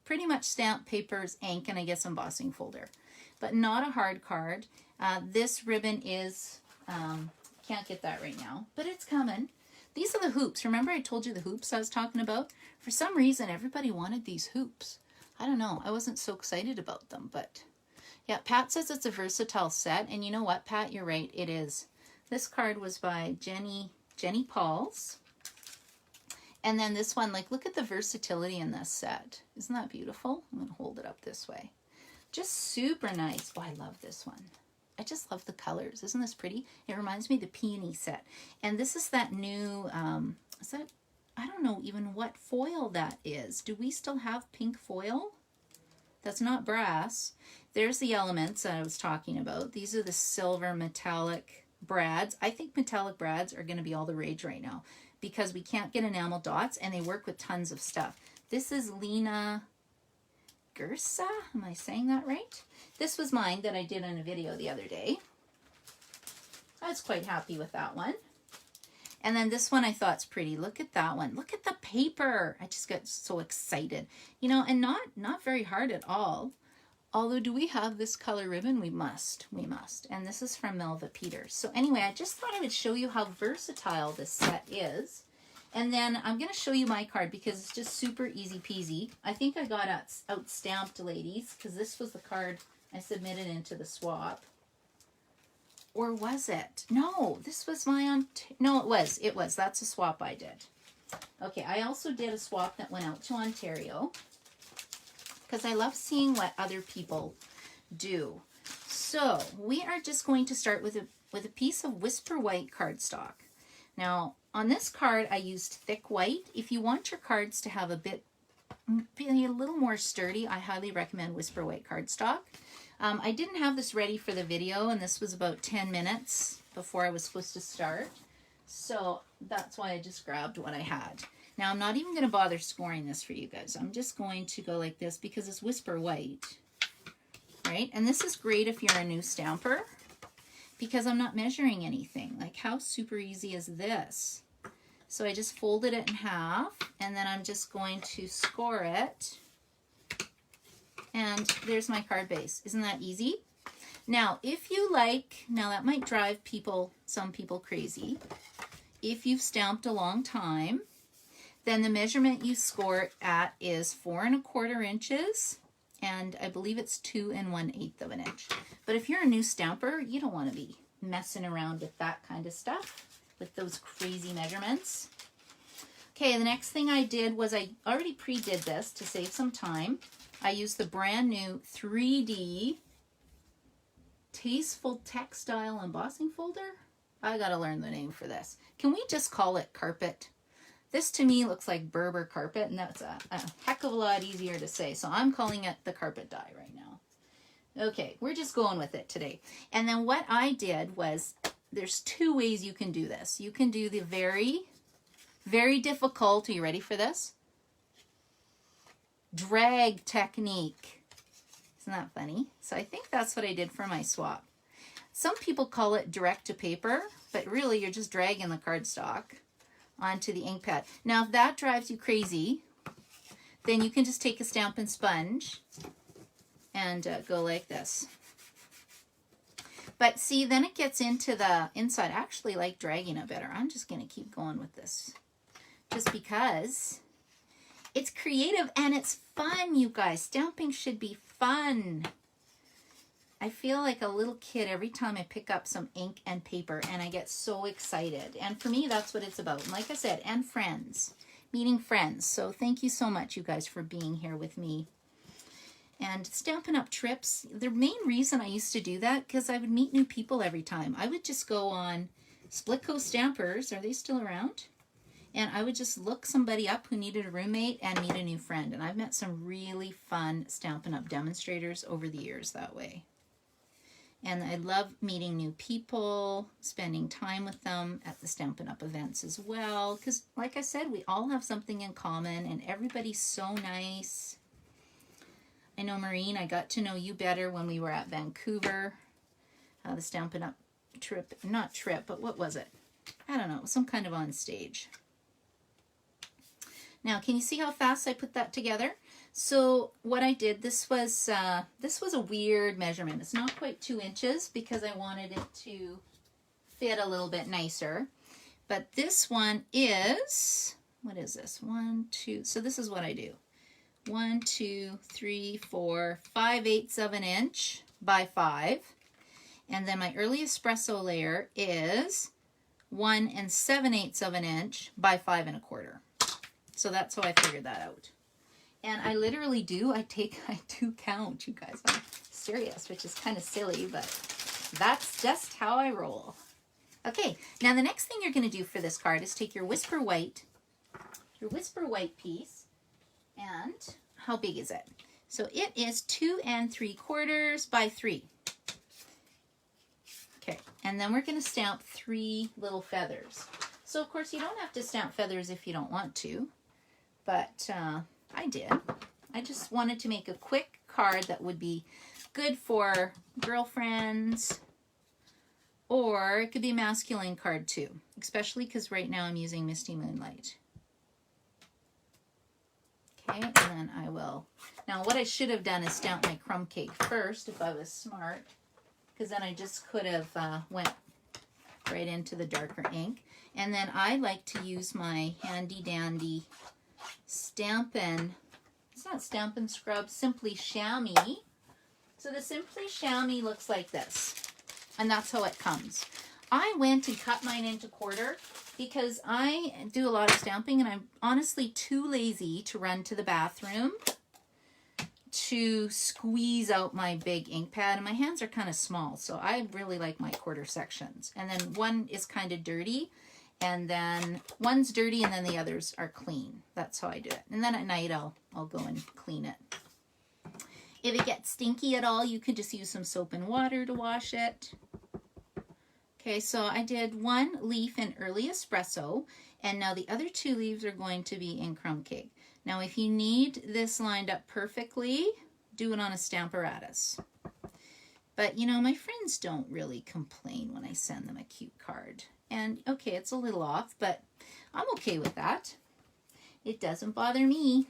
Pretty much stamp papers, ink, and I guess embossing folder, but not a hard card. This ribbon is, can't get that right now, but it's coming. These are the hoops. Remember I told you the hoops I was talking about? For some reason, everybody wanted these hoops. I don't know. I wasn't so excited about them, but yeah, Pat says it's a versatile set. And you know what, Pat? You're right. It is. This card was by Jenny Pauls. And then this one, like, look at the versatility in this set. Isn't that beautiful? I'm going to hold it up this way. Just super nice. Oh, I love this one. I just love the colors. Isn't this pretty? It reminds me of the Peony set. And this is that new, is that, I don't know even what foil that is. Do we still have pink foil? That's not brass. There's the elements that I was talking about. These are the silver metallic brads. I think metallic brads are going to be all the rage right now because we can't get enamel dots and they work with tons of stuff. This is Lena Gersa. Am I saying that right? This was mine that I did in a video the other day. I was quite happy with that one. And then this one I thought's pretty. Look at that one. Look at the paper. I just got so excited. You know, and not very hard at all. Although, do we have this color ribbon? We must. We must. And this is from Melva Peters. So anyway, I just thought I would show you how versatile this set is. And then I'm going to show you my card because it's just super easy peasy. I think I got out stamped, ladies, because this was the card I submitted into the swap. Or was it? No, this was my no, it was. That's a swap I did. Okay, I also did a swap that went out to Ontario because I love seeing what other people do. So we are just going to start with a piece of Whisper White cardstock. Now, on this card, I used thick white. If you want your cards to have be a little more sturdy, I highly recommend Whisper White cardstock. I didn't have this ready for the video, and this was about 10 minutes before I was supposed to start. So that's why I just grabbed what I had. Now, I'm not even going to bother scoring this for you guys. I'm just going to go like this because it's Whisper White, right? And this is great if you're a new stamper because I'm not measuring anything. Like, how super easy is this? So I just folded it in half, and then I'm just going to score it. And there's my card base. Isn't that easy? Now, if you like, now that might drive some people crazy. If you've stamped a long time, then the measurement you score at is 4 1/4 inches, and I believe it's 2 1/8 of an inch. But if you're a new stamper, you don't want to be messing around with that kind of stuff, with those crazy measurements. Okay, the next thing I did was I already pre-did this to save some time. I used the brand new 3D Tasteful Textile Embossing Folder. I gotta learn the name for this. Can we just call it carpet? This to me looks like Berber carpet, and that's a heck of a lot easier to say. So I'm calling it the carpet die right now. Okay, we're just going with it today. And then what I did was, there's 2 ways you can do this. You can do the very, very difficult, are you ready for this? Drag technique. Isn't that funny? So I think that's what I did for my swap. Some people call it direct to paper, but really you're just dragging the cardstock onto the ink pad. Now, if that drives you crazy, then you can just take a Stampin' sponge and go like this. But see, then it gets into the inside. I actually like dragging it better. I'm just going to keep going with this just because it's creative and it's fun, you guys. Stamping should be fun. I feel like a little kid every time I pick up some ink and paper, and I get so excited. And for me, that's what it's about. And like I said, and friends, meeting friends. So thank you so much, you guys, for being here with me. And Stampin' Up! Trips, the main reason I used to do that, because I would meet new people every time. I would just go on Split Coast Stampers. Are they still around? And I would just look somebody up who needed a roommate and meet a new friend. And I've met some really fun Stampin' Up! Demonstrators over the years that way. And I love meeting new people, spending time with them at the Stampin' Up! Events as well. Because like I said, we all have something in common and everybody's so nice. I know, Maureen, I got to know you better when we were at Vancouver. The Stampin' Up! Trip, not trip, but what was it? I don't know, some kind of on stage. Now, can you see how fast I put that together? So what I did, this was a weird measurement. It's not quite 2 inches because I wanted it to fit a little bit nicer. But this one is, what is this? 1, 2, so this is what I do. 1, 2, 3, 4, 5/8 of an inch by 5. And then my early espresso layer is 1 7/8 of an inch by 5 1/4. So that's how I figured that out. And I literally do, I do count, you guys. I'm serious, which is kind of silly, but that's just how I roll. Okay, now the next thing you're going to do for this card is take your Whisper White piece, and how big is it? So it is 2 3/4 by 3. Okay, and then we're going to stamp 3 little feathers. So of course you don't have to stamp feathers if you don't want to, but I did. I just wanted to make a quick card that would be good for girlfriends, or it could be a masculine card too, especially because right now I'm using Misty Moonlight. Okay, and then I will. Now what I should have done is stamp my crumb cake first if I was smart, because then I just could have went right into the darker ink. And then I like to use my handy dandy Stampin', it's not Stampin' Scrub, Simply Chamois. So the Simply Chamois looks like this, and that's how it comes. I went and cut mine into 1/4 because I do a lot of stamping and I'm honestly too lazy to run to the bathroom to squeeze out my big ink pad, and my hands are kind of small, so I really like my 1/4 sections. And then one is kind of dirty, and then one's dirty and then the others are clean. That's how I do it. And then at night I'll go and clean it. If it gets stinky at all, you can just use some soap and water to wash it. Okay, so I did 1 leaf in early espresso, and now the other 2 leaves are going to be in crumb cake. Now if you need this lined up perfectly, do it on a Stamparatus. But you know, my friends don't really complain when I send them a cute card. And okay, it's a little off, but I'm okay with that. It doesn't bother me.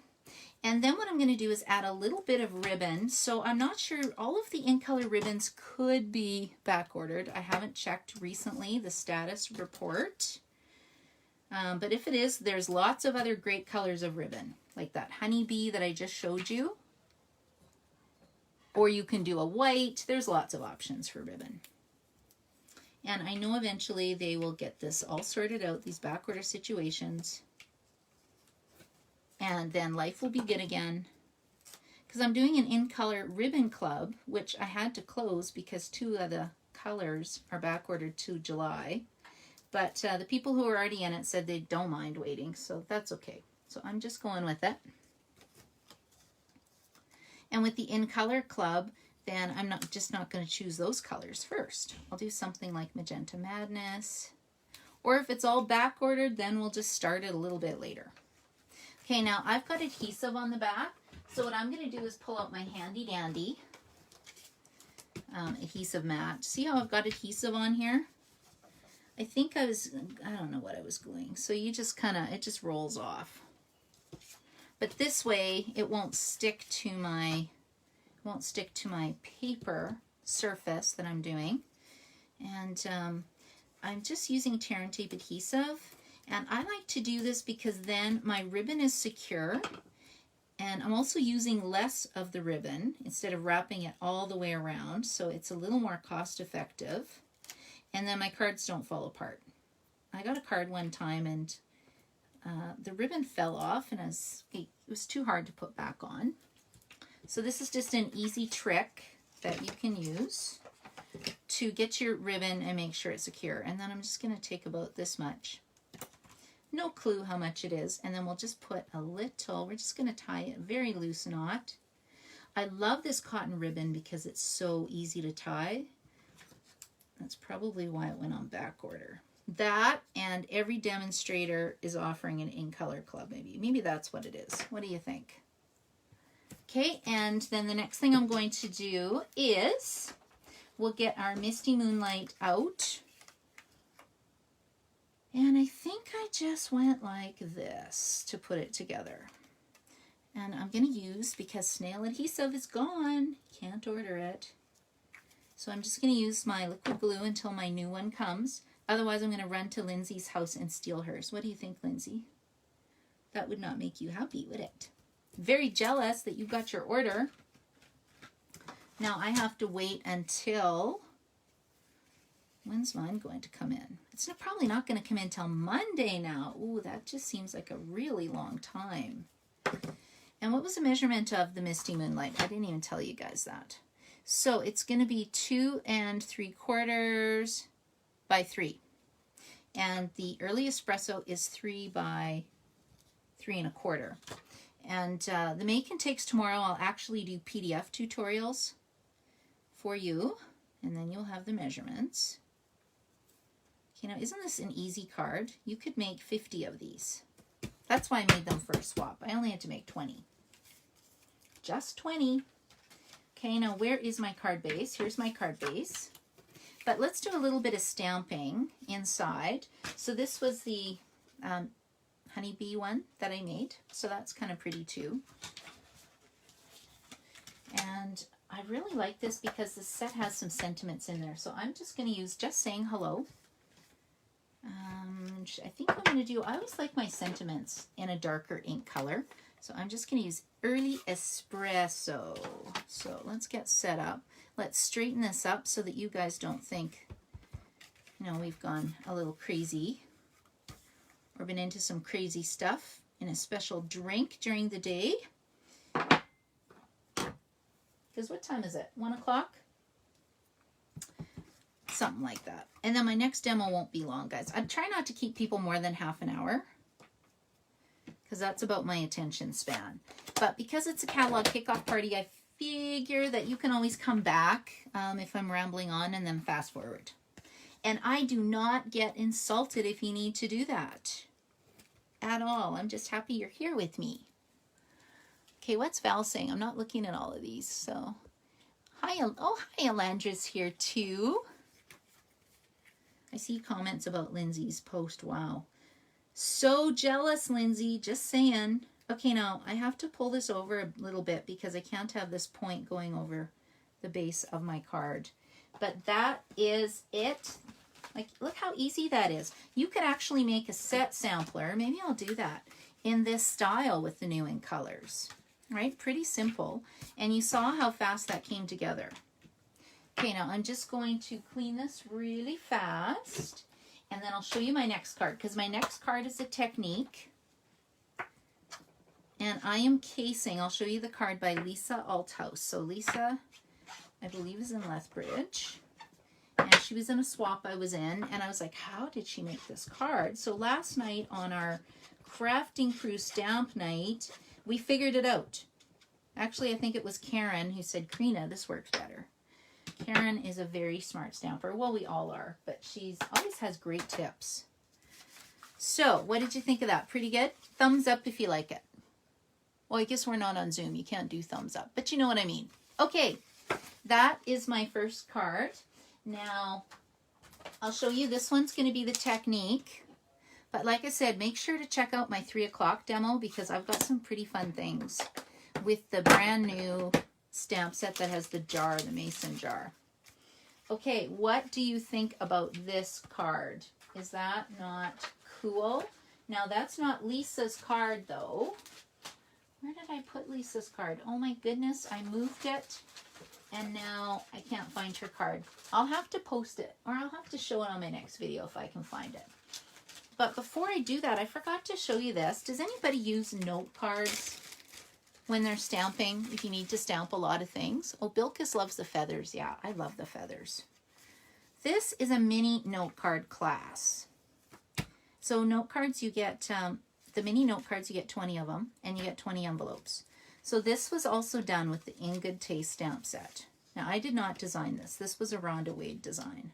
And then what I'm going to do is add a little bit of ribbon. So I'm not sure, all of the in color ribbons could be back ordered. I haven't checked recently the status report. But if it is, there's lots of other great colors of ribbon, like that honeybee that I just showed you. Or you can do a white. There's lots of options for ribbon. And I know eventually they will get this all sorted out, these back order situations. And then life will be good again. Because I'm doing an in-color ribbon club, which I had to close because 2 of the colors are back ordered to July. But the people who are already in it said they don't mind waiting, so that's okay. So I'm just going with it. And with the in-color club, then I'm just not going to choose those colors first. I'll do something like Magenta Madness. Or if it's all back ordered, then we'll just start it a little bit later. Okay, now I've got adhesive on the back. So what I'm going to do is pull out my handy dandy adhesive mat. See how I've got adhesive on here? I think I don't know what I was gluing. So you just it just rolls off. But this way it won't stick to my paper surface that I'm doing. And I'm just using tear and tape adhesive. And I like to do this because then my ribbon is secure. And I'm also using less of the ribbon instead of wrapping it all the way around. So it's a little more cost effective. And then my cards don't fall apart. I got a card one time and the ribbon fell off and it was too hard to put back on. So this is just an easy trick that you can use to get your ribbon and make sure it's secure. And then I'm just going to take about this much. No clue how much it is. And then we'll just put a little, we're just going to tie a very loose knot. I love this cotton ribbon because it's so easy to tie. That's probably why it went on back order. That and every demonstrator is offering an in-color club. Maybe that's what it is. What do you think? Okay, and then the next thing I'm going to do is we'll get our Misty Moonlight out. And I think I just went like this to put it together. And I'm going to use, because snail adhesive is gone, can't order it. So I'm just going to use my liquid glue until my new one comes. Otherwise, I'm going to run to Lindsay's house and steal hers. What do you think, Lindsay? That would not make you happy, would it? Very jealous that you got your order. Now I have to wait until When's mine going to come in? It's probably not going to come in till Monday now. Ooh, that just seems like a really long time. And what was the measurement of the Misty Moonlight? I didn't even tell you guys that. So it's going to be 2 3/4 by 3. And the early espresso is 3 by 3 1/4. And the make and takes tomorrow, I'll actually do PDF tutorials for you. And then you'll have the measurements. Okay, now isn't this an easy card? You could make 50 of these. That's why I made them for a swap. I only had to make 20. Just 20. Okay, now where is my card base? Here's my card base. But let's do a little bit of stamping inside. So this was the honeybee one that I made. So that's kind of pretty too. And I really like this because the set has some sentiments in there. So I'm just going to use Just Saying Hello. I think I'm going to do, I always like my sentiments in a darker ink color. So I'm just going to use Early Espresso. So let's get set up. Let's straighten this up so that you guys don't think, you know, we've gone a little crazy or been into some crazy stuff in a special drink during the day. Because what time is it? 1 o'clock? Something like that. And then my next demo won't be long, guys. I try not to keep people more than half an hour because that's about my attention span. But because it's a catalog kickoff party, I figure that you can always come back if I'm rambling on and then fast forward. And I do not get insulted if you need to do that at all. I'm just happy you're here with me. Okay, what's Val saying? I'm not looking at all of these. So, hi, Alandra's here too. I see comments about Lindsay's post. Wow. So jealous, Lindsay. Just saying. Okay, now I have to pull this over a little bit because I can't have this point going over the base of my card. But that is it. Like, look how easy that is. You could actually make a set sampler. Maybe I'll do that in this style with the new ink colors. Right? Pretty simple. And you saw how fast that came together. Okay, now I'm just going to clean this really fast. And then I'll show you my next card. Because my next card is a technique. And I am casing. I'll show you the card by Lisa Althouse. So Lisa, I believe, is in Lethbridge. And she was in a swap I was in. And I was like, how did she make this card? So last night on our crafting crew stamp night, we figured it out. Actually, I think it was Karen who said, Karina, this works better. Karen is a very smart stamper. Well, we all are, but she's always has great tips. So, what did you think of that? Pretty good? Thumbs up if you like it. Well, I guess we're not on Zoom. You can't do thumbs up, but you know what I mean. Okay, that is my first card. Now, I'll show you. This one's going to be the technique. But like I said, make sure to check out my 3 o'clock demo because I've got some pretty fun things with the brand new stamp set that has the jar, the mason jar. Okay, what do you think about this card? Is that not cool? Now, that's not Lisa's card, though. Where did I put Lisa's card? Oh, my goodness, I moved it, and now I can't find her card. I'll have to post it, or I'll have to show it on my next video if I can find it. But before I do that, I forgot to show you this. Does anybody use note cards when they're stamping, if you need to stamp a lot of things? Oh, Bilkis loves the feathers. Yeah, I love the feathers. This is a mini note card class. So note cards, you get, the mini note cards, you get 20 of them, and you get 20 envelopes. So this was also done with the In Good Taste stamp set. Now, I did not design this. This was a Rhonda Wade design.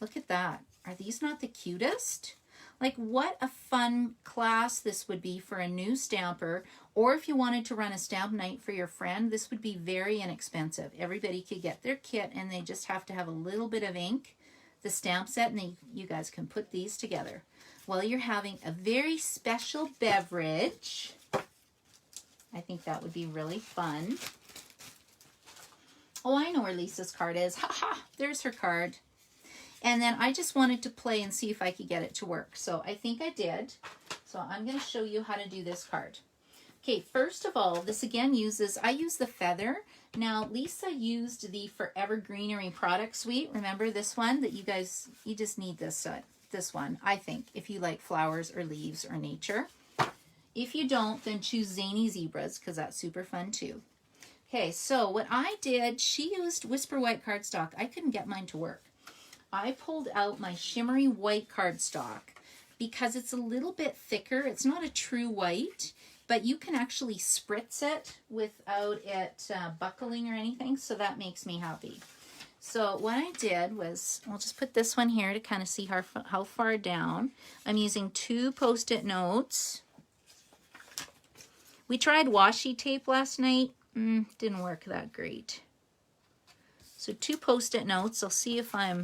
Look at that. Are these not the cutest? Like, what a fun class this would be for a new stamper, or if you wanted to run a stamp night for your friend, this would be very inexpensive. Everybody could get their kit, and they just have to have a little bit of ink, the stamp set, and you guys can put these together while you're having a very special beverage. I think that would be really fun. Oh, I know where Lisa's card is. Ha ha, there's her card. And then I just wanted to play and see if I could get it to work. So I think I did. So I'm going to show you how to do this card. Okay, first of all, this again uses, I use the feather. Now, Lisa used the Forever Greenery product suite. Remember this one that you guys, you just need this one, I think, if you like flowers or leaves or nature. If you don't, then choose Zany Zebras because that's super fun too. Okay, so what I did, she used Whisper White cardstock. I couldn't get mine to work. I pulled out my shimmery white cardstock because it's a little bit thicker. It's not a true white, but you can actually spritz it without it buckling or anything, so that makes me happy. So what I did was, I'll just put this one here to kind of see how far down. I'm using 2 Post-it notes. We tried washi tape last night. Didn't work that great. So 2 Post-it notes. I'll see if I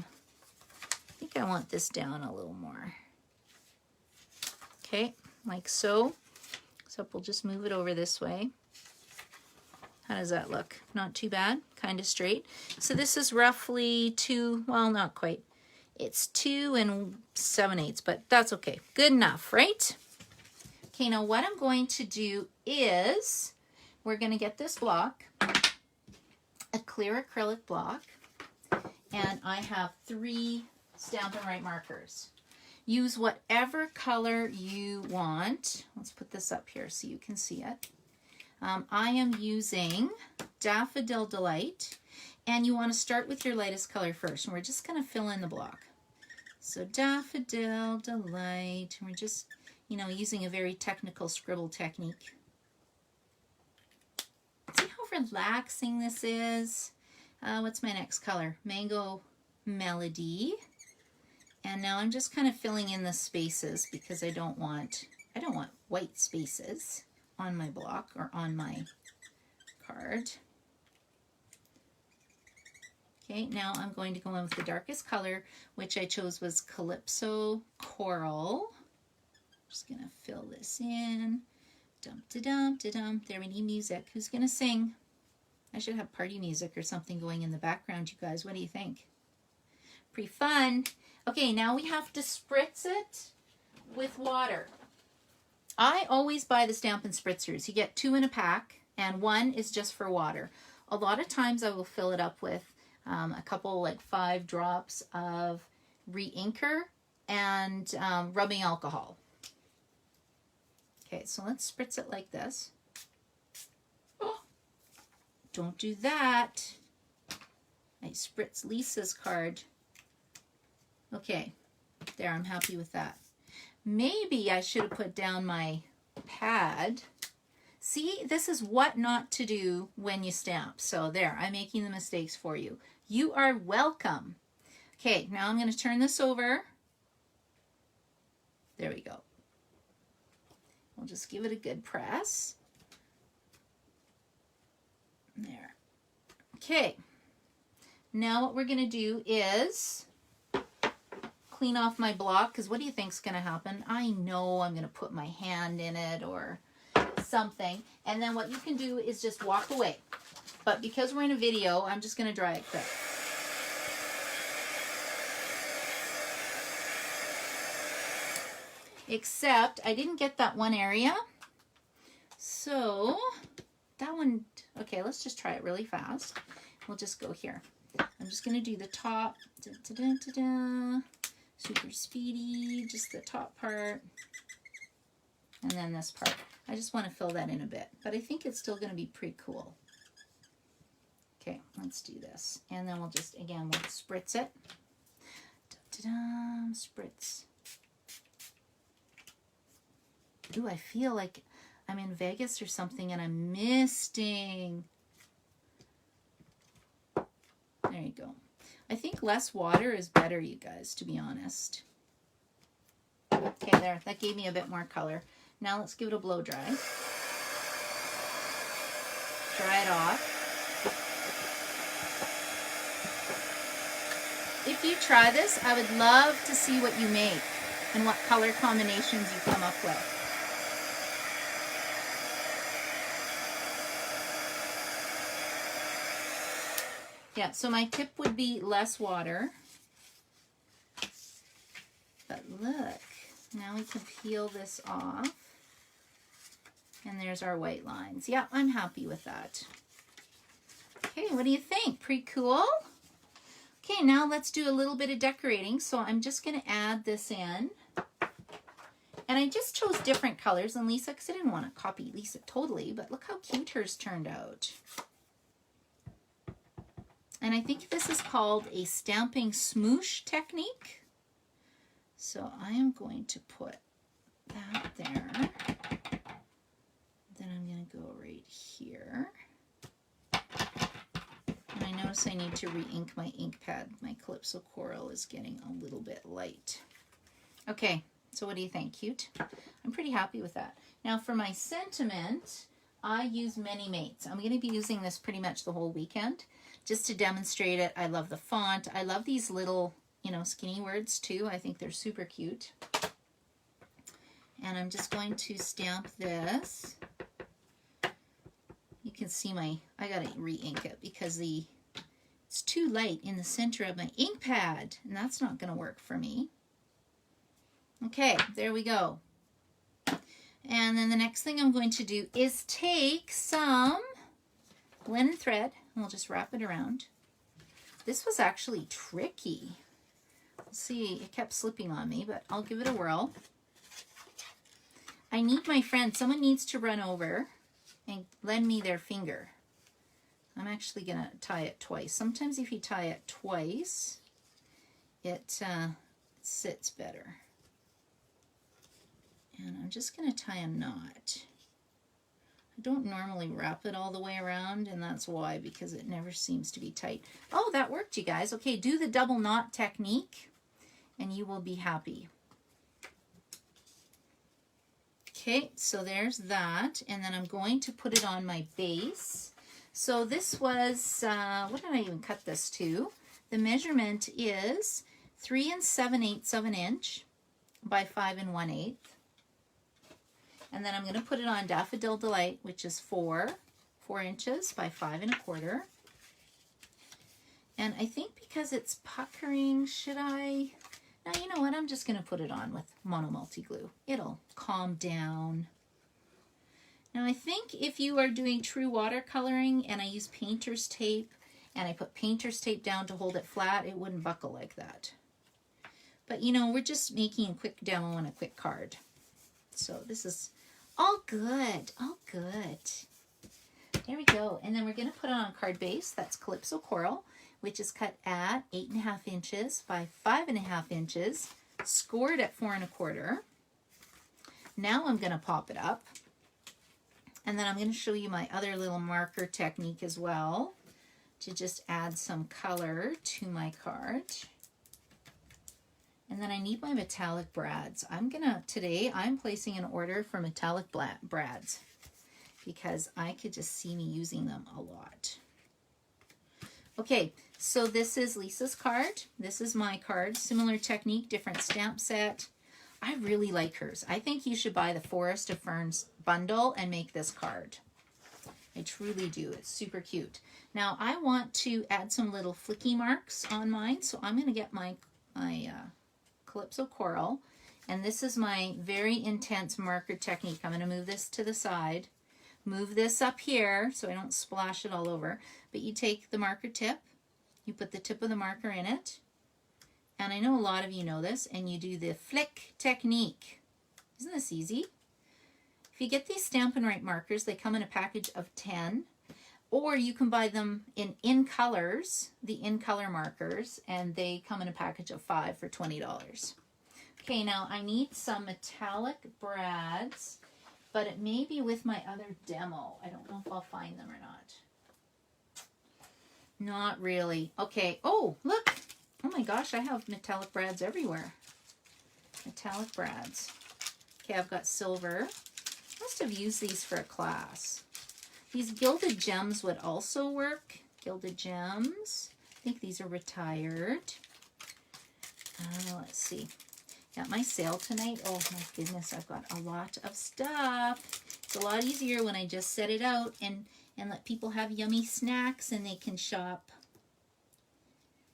think I want this down a little more. Okay, like so. So we'll just move it over this way. How does that look? Not too bad, kind of straight. So this is roughly 2, well, not quite. It's 2 7/8, but that's okay. Good enough, right? Okay, now what I'm going to do is, we're going to get this block, a clear acrylic block, and I have 3 Stampin' Right markers. Use whatever color you want. Let's put this up here so you can see it. I am using Daffodil Delight, and you want to start with your lightest color first, and we're just going to fill in the block. So Daffodil Delight, and we're just, you know, using a very technical scribble technique. See how relaxing this is? What's my next color? Mango Melody. And now I'm just kind of filling in the spaces because I don't want white spaces on my block or on my card. Okay, now I'm going to go in with the darkest color, which I chose was Calypso Coral. Just gonna fill this in. Dum-da-dum-da-dum. There, we need music. Who's gonna sing? I should have party music or something going in the background, you guys. What do you think? Pretty fun. Okay, now we have to spritz it with water. I always buy the Stampin' Spritzers. You get 2 in a pack, and 1 is just for water. A lot of times I will fill it up with a couple, like 5 drops of re-inker and rubbing alcohol. Okay, so let's spritz it like this. Oh, don't do that. I spritz Lisa's card. Okay, there, I'm happy with that. Maybe I should have put down my pad. See, this is what not to do when you stamp. So there, I'm making the mistakes for you. You are welcome. Okay, now I'm going to turn this over. There we go. We'll just give it a good press. There. Okay. Now what we're going to do is clean off my block, because what do you think's going to happen? I know I'm going to put my hand in it or something. And then what you can do is just walk away. But because we're in a video, I'm just going to dry it quick. Except I didn't get that one area. So that one, okay, let's just try it really fast. We'll just go here. I'm just going to do the top. Da, da, da, da, da. Super speedy, just the top part. And then this part. I just want to fill that in a bit, but I think it's still going to be pretty cool. Okay, let's do this. And then we'll just, again, we'll spritz it. Da-da-da, spritz. Ooh, I feel like I'm in Vegas or something and I'm misting. There you go. I think less water is better, you guys, to be honest. Okay, there. That gave me a bit more color. Now let's give it a blow dry. Dry it off. If you try this, I would love to see what you make and what color combinations you come up with. Yeah, so my tip would be less water. But look, now we can peel this off. And there's our white lines. Yeah, I'm happy with that. Okay, what do you think? Pretty cool? Okay, now let's do a little bit of decorating. So I'm just going to add this in. And I just chose different colors than Lisa because I didn't want to copy Lisa totally, but look how cute hers turned out. And I think this is called a stamping smoosh technique. So I am going to put that there. Then I'm going to go right here. And I notice I need to re-ink my ink pad. My Calypso Coral is getting a little bit light. Okay, so what do you think? Cute? I'm pretty happy with that. Now for my sentiment, I use Many Mates. I'm going to be using this pretty much the whole weekend just to demonstrate it. I love the font. I love these little, you know, skinny words too. I think they're super cute. And I'm just going to stamp this. You can see I gotta re-ink it because it's too light in the center of my ink pad, and that's not gonna work for me. Okay, there we go. And then the next thing I'm going to do is take some linen thread, and we'll just wrap it around. This was actually tricky. See, it kept slipping on me, but I'll give it a whirl. I need my friend, someone needs to run over and lend me their finger. I'm actually going to tie it twice. Sometimes if you tie it twice, it sits better. And I'm just going to tie a knot. I don't normally wrap it all the way around, and that's why, because it never seems to be tight. Oh, that worked, you guys. Okay, do the double knot technique, and you will be happy. Okay, so there's that, and then I'm going to put it on my base. So this was, what did I even cut this to? The measurement is 3 7/8 of an inch by 5 1/8. And then I'm going to put it on Daffodil Delight, which is 4 inches by 5 1/4. And I think because it's puckering, should I? Now, you know what? I'm just going to put it on with Mono Multi Glue. It'll calm down. Now, I think if you are doing true watercoloring and I use painter's tape and I put painter's tape down to hold it flat, it wouldn't buckle like that. But, you know, we're just making a quick demo and a quick card. So this is all good. All good. There we go. And then we're going to put it on a card base. That's Calypso Coral, which is cut at 8 1/2 inches by 5 1/2 inches, scored at 4 1/4. Now I'm going to pop it up. And then I'm going to show you my other little marker technique as well to just add some color to my card. And then I need my metallic brads. Today I'm placing an order for metallic brads because I could just see me using them a lot. Okay, so this is Lisa's card. This is my card. Similar technique, different stamp set. I really like hers. I think you should buy the Forest of Ferns bundle and make this card. I truly do. It's super cute. Now I want to add some little flicky marks on mine, so I'm going to get my Calypso Coral, and this is my very intense marker technique. I'm going to move this to the side, move this up here so I don't splash it all over, but you take the marker tip, you put the tip of the marker in it, and I know a lot of you know this, and you do the flick technique. Isn't this easy? If you get these Stampin' Right markers, they come in a package of 10, or you can buy them in colors, the in color markers, and they come in a package of 5 for $20. Okay, now I need some metallic brads, but it may be with my other demo. I don't know if I'll find them or not. Not really. Okay, oh, look. Oh my gosh, I have metallic brads everywhere. Metallic brads. Okay, I've got silver. Must have used these for a class. These gilded gems would also work. Gilded gems. I think these are retired. Let's see. Got my sale tonight. Oh my goodness, I've got a lot of stuff. It's a lot easier when I just set it out and let people have yummy snacks and they can shop.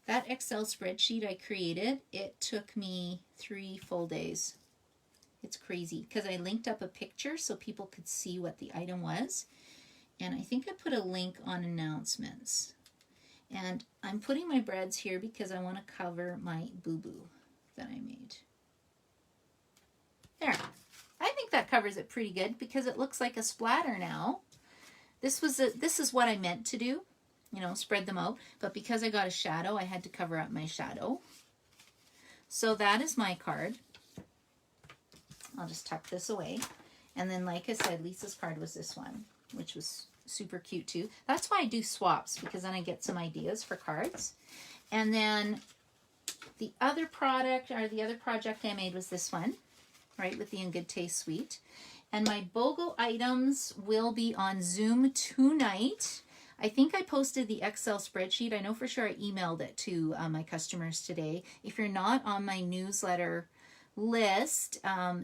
That Excel spreadsheet I created, it took me 3 full days. It's crazy because I linked up a picture so people could see what the item was. And I think I put a link on announcements. And I'm putting my breads here because I want to cover my boo-boo that I made. There. I think that covers it pretty good because it looks like a splatter now. This is what I meant to do, you know, spread them out. But because I got a shadow, I had to cover up my shadow. So that is my card. I'll just tuck this away. And then, like I said, Lisa's card was this one, which was super cute too. That's why I do swaps, because then I get some ideas for cards. And then the other product, or the other project I made was this one, right, with the In Good Taste suite. And my BOGO items will be on Zoom tonight. I think I posted the Excel spreadsheet. I know for sure I emailed it to my customers today. If you're not on my newsletter list,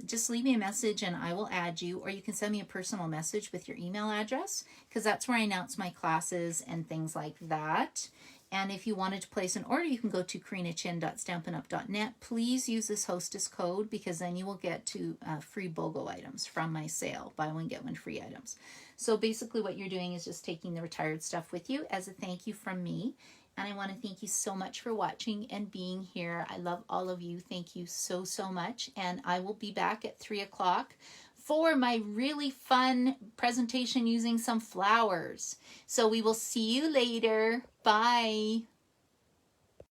just leave me a message and I will add you, or you can send me a personal message with your email address, because that's where I announce my classes and things like that. And if you wanted to place an order, you can go to karinachin.stampinup.net. Please use this hostess code, because then you will get to free BOGO items from my sale, buy one get one free items. So basically what you're doing is just taking the retired stuff with you as a thank you from me. And I want to thank you so much for watching and being here. I love all of you. Thank you so, so much. And I will be back at 3 o'clock for my really fun presentation using some flowers. So we will see you later. Bye.